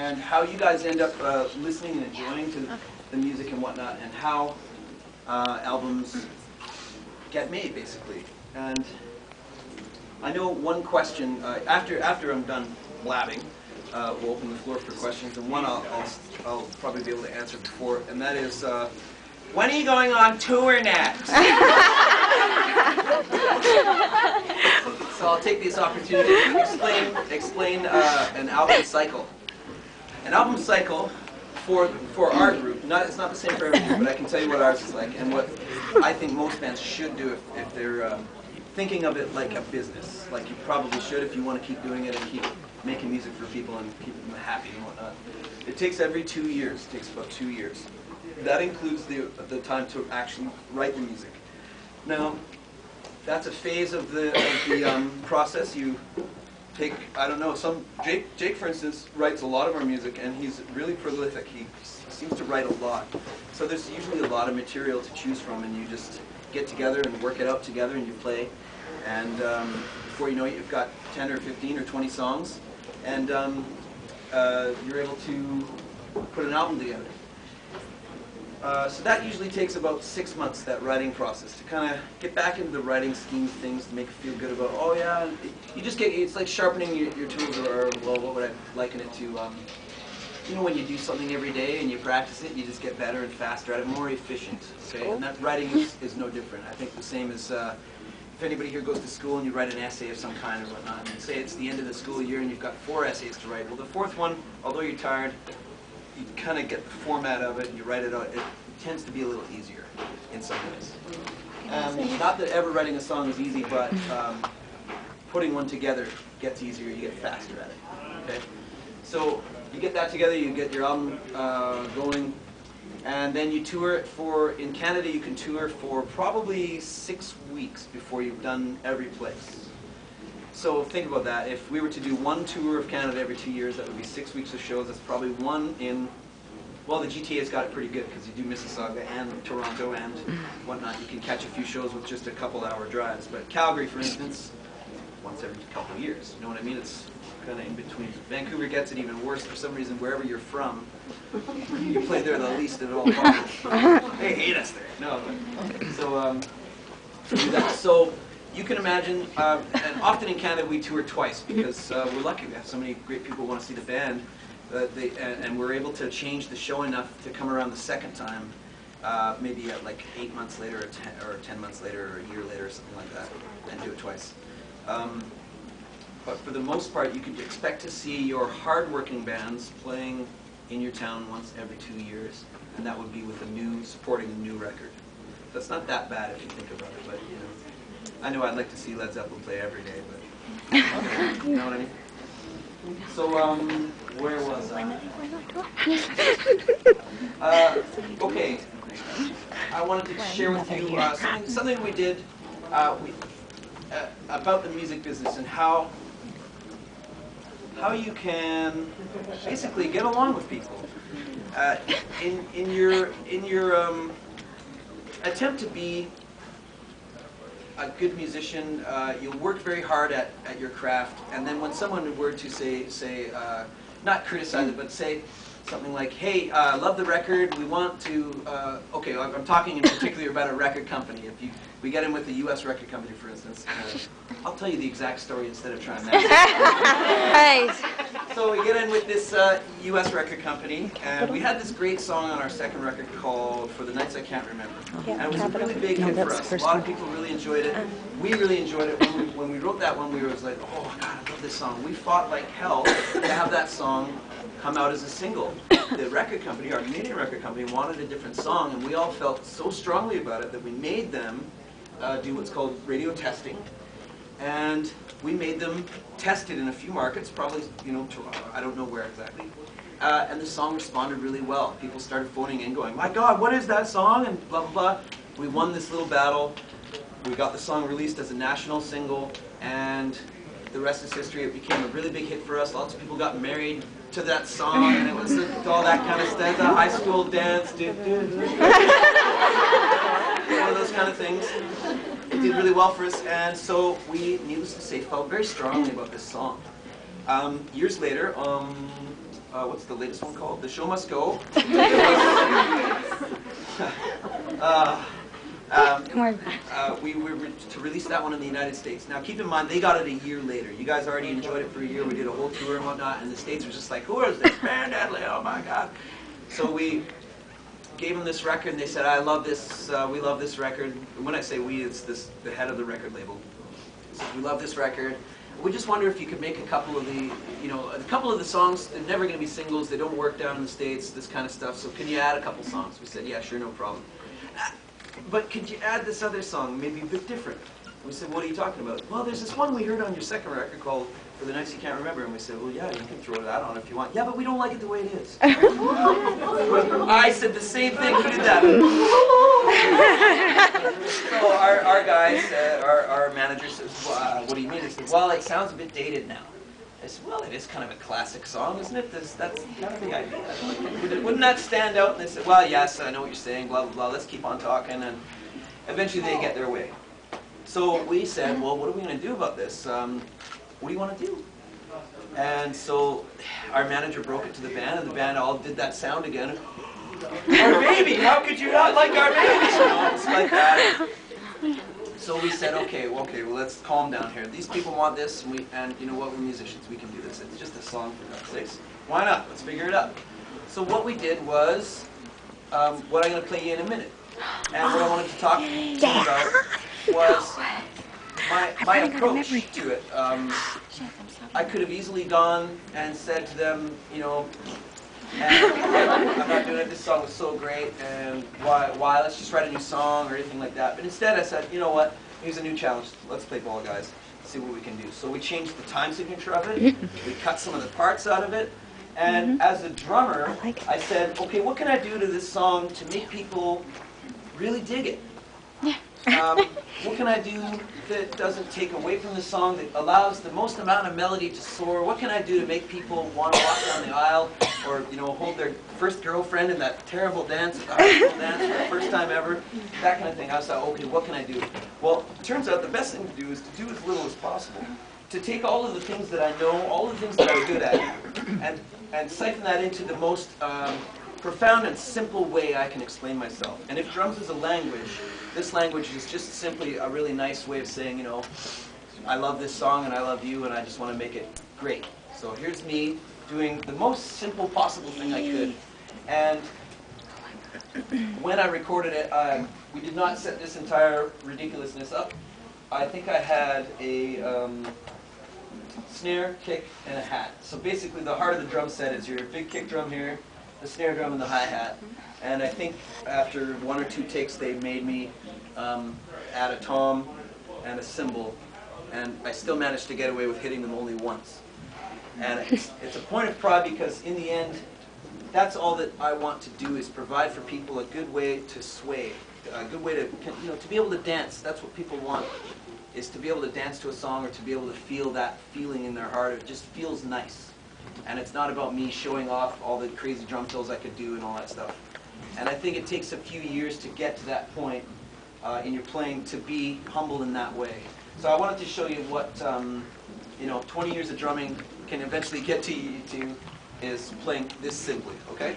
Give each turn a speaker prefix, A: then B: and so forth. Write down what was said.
A: and how you guys end up listening and enjoying to the music and whatnot, and how albums get made, basically. And I know one question, after I'm done blabbing, we'll open the floor for questions, and one I'll probably be able to answer before, and that is, when are you going on tour next? So I'll take this opportunity to explain an album cycle. An album cycle for our group, it's not the same for every group, but I can tell you what ours is like, and what I think most bands should do if they're thinking of it like a business. Like you probably should if you want to keep doing it and keep making music for people and keep them happy and whatnot. It takes every 2 years. It takes about 2 years. That includes the time to actually write the music. Now, that's a phase of the process. You take, I don't know, Jake, for instance, writes a lot of our music, and he's really prolific. He seems to write a lot. So there's usually a lot of material to choose from, and you just get together and work it out together, and you play. And before you know it, you've got 10 or 15 or 20 songs, and you're able to put an album together. So that usually takes about 6 months, that writing process, to kind of get back into the writing scheme of things, to make you feel good about, oh yeah, you just get, it's like sharpening your tools, or well, what would I liken it to? You know, when you do something every day and you practice it, you just get better and faster at it, more efficient, okay? And that writing is no different. I think the same as if anybody here goes to school and you write an essay of some kind or whatnot, and say it's the end of the school year and you've got 4 essays to write. Well, the 4th one, although you're tired, you kind of get the format of it and you write it out. It tends to be a little easier in some ways. Not that ever writing a song is easy, but putting one together gets easier. You get faster at it. Okay, so you get that together, you get your album going, and then you tour it for. In Canada, you can tour for probably 6 weeks before you've done every place. So think about that. If we were to do 1 tour of Canada every 2 years, that would be 6 weeks of shows. That's probably 1 in, well, the GTA's got it pretty good because you do Mississauga and Toronto and whatnot. You can catch a few shows with just a couple-hour drives. But Calgary, for instance, once every couple of years. You know what I mean? It's kind of in between. Vancouver gets it even worse for some reason. Wherever you're from, you play there the least at all possible. They hate us there. No, but, so do that. So. You can imagine, and often in Canada we tour twice because we're lucky. We have so many great people who want to see the band, and we're able to change the show enough to come around the second time, maybe at like 8 months later, or 10 months later, or a year later, or something like that, and do it twice. But for the most part, you can expect to see your hard-working bands playing in your town once every 2 years, and that would be with supporting a new record. That's not that bad if you think about it, but you know. I know I'd like to see Led Zeppelin play every day, but you know what I mean? So, where was I? Okay, I wanted to share with you something we did about the music business and how you can basically get along with people in your attempt to be a good musician. You'll work very hard at your craft, and then when someone were to say not criticize it, but say something like, hey, love the record, we want to, okay, I'm talking in particular about a record company. If we get in with a US record company, for instance, I'll tell you the exact story instead of trying that. So we get in with this US record company, and we had this great song on our second record called For the Nights I Can't Remember. And it was a really big hit for us. A lot of people really enjoyed it. We really enjoyed it. When we wrote that one, we were like, oh God, I love this song. We fought like hell to have that song come out as a single. The record company, our Canadian record company, wanted a different song, and we all felt so strongly about it that we made them do what's called radio testing. And we made them test it in a few markets, probably, you know, Toronto, I don't know where exactly. And the song responded really well. People started phoning in going, my God, what is that song? And blah, blah, blah. We won this little battle. We got the song released as a national single, and the rest is history. It became a really big hit for us. Lots of people got married to that song, and it was all that kind of stuff, the high school dance, one of those kind of things. It did really well for us, and so we, needless to say, felt very strongly about this song. Years later, what's the latest one called? The Show Must Go. We were to release that one in the United States. Now keep in mind, they got it a year later. You guys already enjoyed it for a year. We did a whole tour and whatnot, and the States were just like, who is this band, Hedley? Oh my God. So we gave them this record, and they said, I love this, we love this record. And when I say we, it's the head of the record label. He said, we love this record. We just wonder if you could make a couple of the, a couple of the songs, they're never going to be singles, they don't work down in the States, this kind of stuff, so can you add a couple songs? We said, yeah, sure, no problem. But could you add this other song, maybe a bit different? We said, what are you talking about? Well, there's this one we heard on your second record called For the Nights You Can't Remember, and we said, well, yeah, you can throw that on if you want. Yeah, but we don't like it the way it is. I said the same thing, who did that? So our guys, our manager says, what do you mean? He said, well, it sounds a bit dated now. I said, well, it is kind of a classic song, isn't it? That's kind of the idea. Wouldn't that stand out? And they said, well, yes, I know what you're saying, blah, blah, blah, let's keep on talking. And eventually they get their way. So we said, well, what are we going to do about this? What do you want to do? And so our manager broke it to the band, and the band all did that sound again. Our baby, how could you not like our baby? It's like that. So we said, okay, well, let's calm down here. These people want this, and you know what, we're musicians, we can do this. It's just a song for God's sakes. Why not? Let's figure it out. So what we did was, what I'm going to play you in a minute. And what I wanted to talk to you about was my approach to it. I could have easily gone and said to them, I'm not doing it, this song was so great, and why, let's just write a new song or anything like that. But instead I said, you know what, here's a new challenge, let's play ball, guys, see what we can do. So we changed the time signature of it, we cut some of the parts out of it, and as a drummer, I said, okay, what can I do to this song to make people really dig it? What can I do that doesn't take away from the song, that allows the most amount of melody to soar? What can I do to make people want to walk down the aisle, or hold their first girlfriend in that terrible dance, the high school dance for the first time ever? That kind of thing. I was like, okay, what can I do? Well, it turns out the best thing to do is to do as little as possible. To take all of the things that I know, all of the things that I'm good at, and siphon that into the most profound and simple way I can explain myself. And if drums is a language, this language is just simply a really nice way of saying, I love this song and I love you and I just want to make it great. So here's me doing the most simple possible thing I could. And when I recorded it, we did not set this entire ridiculousness up. I think I had a snare, kick, and a hat. So basically the heart of the drum set is your big kick drum here, the snare drum and the hi-hat. And I think after one or two takes they made me add a tom and a cymbal, and I still managed to get away with hitting them only once. And it's a point of pride because in the end, that's all that I want to do, is provide for people a good way to sway, a good way to be able to dance. That's what people want, is to be able to dance to a song or to be able to feel that feeling in their heart. It just feels nice. And it's not about me showing off all the crazy drum fills I could do and all that stuff. And I think it takes a few years to get to that point in your playing, to be humble in that way. So I wanted to show you what 20 years of drumming can eventually get to, is playing this simply, okay?